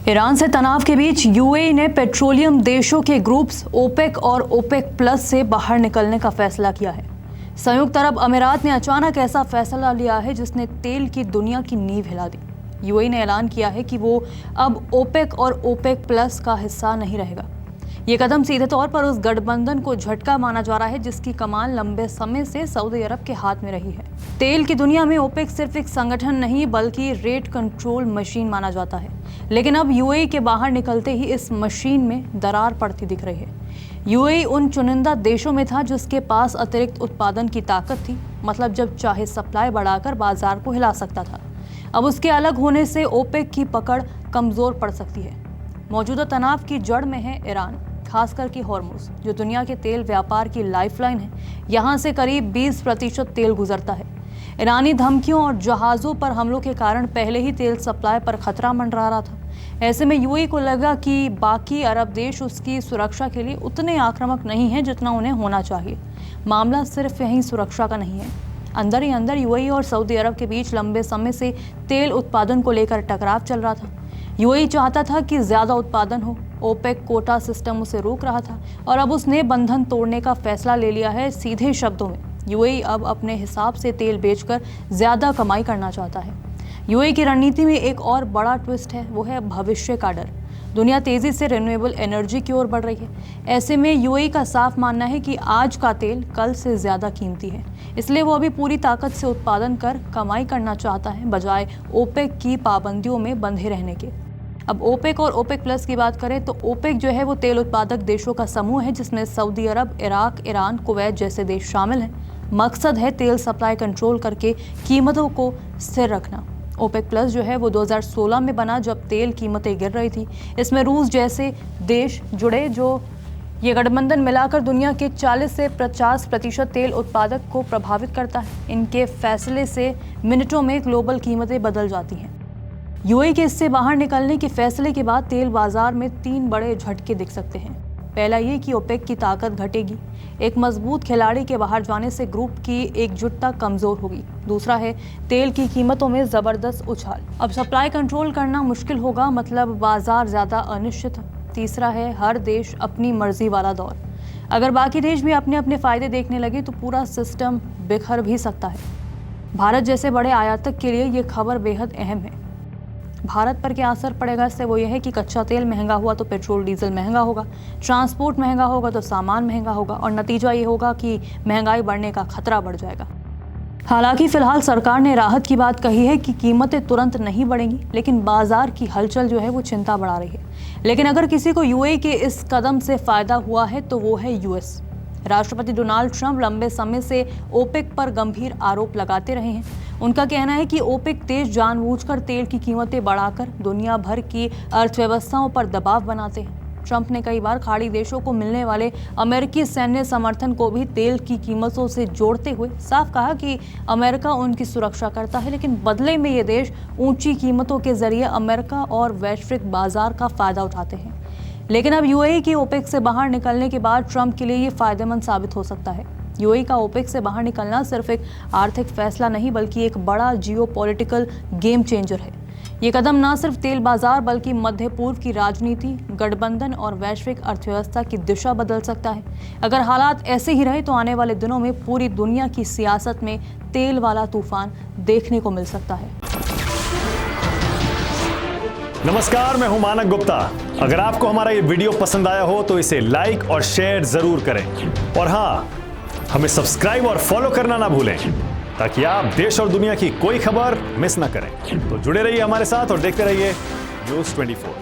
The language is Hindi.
ईरान से तनाव के बीच यूएई ने पेट्रोलियम देशों के ग्रुप्स ओपेक और ओपेक प्लस से बाहर निकलने का फैसला किया है। संयुक्त अरब अमीरात ने अचानक ऐसा फैसला लिया है जिसने तेल की दुनिया की नींव हिला दी। यूएई ने ऐलान किया है कि वो अब ओपेक और ओपेक प्लस का हिस्सा नहीं रहेगा। ये कदम सीधे तौर पर उस गठबंधन को झटका माना जा रहा है जिसकी कमान लंबे समय से सऊदी अरब के हाथ में रही है। तेल की दुनिया में ओपेक सिर्फ एक संगठन नहीं बल्कि रेट कंट्रोल मशीन माना जाता है, लेकिन अब यूएई के बाहर निकलते ही इस मशीन में दरार पड़ती दिख रही है। यूएई उन चुनिंदा देशों में था जिसके पास अतिरिक्त उत्पादन की ताकत थी, मतलब जब चाहे सप्लाई बढ़ाकर बाजार को हिला सकता था। अब उसके अलग होने से ओपेक की पकड़ कमजोर पड़ सकती है। मौजूदा तनाव की जड़ में है ईरान, खासकर कि हॉर्मुज़, जो दुनिया के तेल व्यापार की लाइफलाइन है। यहाँ से करीब 20% तेल गुजरता है। ईरानी धमकियों और जहाज़ों पर हमलों के कारण पहले ही तेल सप्लाई पर खतरा मंडरा रहा था। ऐसे में यूएई को लगा कि बाकी अरब देश उसकी सुरक्षा के लिए उतने आक्रामक नहीं हैं जितना उन्हें होना चाहिए। मामला सिर्फ यहीं सुरक्षा का नहीं है। अंदर ही अंदर यूएई और सऊदी अरब के बीच लंबे समय से तेल उत्पादन को लेकर टकराव चल रहा था। यूएई चाहता था कि ज़्यादा उत्पादन हो, ओपेक कोटा सिस्टम उसे रोक रहा था और अब उसने बंधन तोड़ने का फैसला ले लिया है। सीधे शब्दों में यूएई अब अपने हिसाब से तेल बेचकर ज़्यादा कमाई करना चाहता है। यूएई की रणनीति में एक और बड़ा ट्विस्ट है, वो है भविष्य का डर। दुनिया तेज़ी से रिन्यूएबल एनर्जी की ओर बढ़ रही है। ऐसे में यूएई का साफ मानना है कि आज का तेल कल से ज़्यादा कीमती है, इसलिए वो अभी पूरी ताकत से उत्पादन कर कमाई करना चाहता है, बजाय ओपेक की पाबंदियों में बंधे रहने के। अब ओपेक और ओपेक प्लस की बात करें तो ओपेक जो है वो तेल उत्पादक देशों का समूह है जिसमें सऊदी अरब, इराक, ईरान, कुवैत जैसे देश शामिल हैं। मकसद है तेल सप्लाई कंट्रोल करके कीमतों को स्थिर रखना। ओपेक प्लस जो है वो 2016 में बना जब तेल कीमतें गिर रही थी। इसमें रूस जैसे देश जुड़े जो ये गठबंधन मिलाकर दुनिया के 40 से 50% तेल उत्पादक को प्रभावित करता है। इनके फैसले से मिनटों में ग्लोबल कीमतें बदल जाती हैं। यूएई के इससे बाहर निकलने के फैसले के बाद तेल बाजार में 3 बड़े झटके दिख सकते हैं। पहला ये कि ओपेक की ताकत घटेगी। एक मजबूत खिलाड़ी के बाहर जाने से ग्रुप की एकजुटता कमजोर होगी। दूसरा है तेल की कीमतों में जबरदस्त उछाल। अब सप्लाई कंट्रोल करना मुश्किल होगा, मतलब बाजार ज्यादा अनिश्चित है। तीसरा है हर देश अपनी मर्जी वाला दौर। अगर बाकी देश भी अपने अपने फायदे देखने लगे तो पूरा सिस्टम बिखर भी सकता है। भारत जैसे बड़े आयातक के लिए ये खबर बेहद अहम है। भारत पर क्या असर पड़ेगा इससे, वो ये है कि कच्चा तेल महंगा हुआ तो पेट्रोल डीजल महंगा होगा, ट्रांसपोर्ट महंगा होगा तो सामान महंगा होगा और नतीजा ये होगा कि महंगाई बढ़ने का खतरा बढ़ जाएगा। हालांकि फिलहाल सरकार ने राहत की बात कही है कि कीमतें तुरंत नहीं बढ़ेंगी, लेकिन बाजार की हलचल जो है वो चिंता बढ़ा रही है। लेकिन अगर किसी को यूएई के इस कदम से फायदा हुआ है तो वो है यूएस। राष्ट्रपति डोनाल्ड ट्रंप लंबे समय से ओपेक पर गंभीर आरोप लगाते रहे हैं। उनका कहना है कि ओपेक देश जानबूझकर तेल की कीमतें बढ़ाकर दुनिया भर की अर्थव्यवस्थाओं पर दबाव बनाते हैं। ट्रंप ने कई बार खाड़ी देशों को मिलने वाले अमेरिकी सैन्य समर्थन को भी तेल की कीमतों से जोड़ते हुए साफ कहा कि अमेरिका उनकी सुरक्षा करता है, लेकिन बदले में ये देश ऊंची कीमतों के जरिए अमेरिका और वैश्विक बाजार का फायदा उठाते हैं। लेकिन अब यूएई की ओपेक से बाहर निकलने के बाद ट्रंप के लिए ये फायदेमंद साबित हो सकता है। यूएई का ओपेक से बाहर निकलना सिर्फ एक आर्थिक फैसला नहीं बल्कि एक बड़ा जियोपॉलिटिकल गेम चेंजर है। ये कदम न सिर्फ तेल बाजार बल्कि मध्य पूर्व की राजनीति, गठबंधन और वैश्विक अर्थव्यवस्था की दिशा बदल सकता है। अगर हालात ऐसे ही रहे तो आने वाले दिनों में पूरी दुनिया की सियासत में तेल वाला तूफान देखने को मिल सकता है। नमस्कार, मैं हूं मानक गुप्ता। अगर आपको हमारा ये वीडियो पसंद आया हो तो इसे लाइक और शेयर जरूर करें और हाँ, हमें सब्सक्राइब और फॉलो करना ना भूलें ताकि आप देश और दुनिया की कोई खबर मिस ना करें। तो जुड़े रहिए हमारे साथ और देखते रहिए न्यूज़ 24।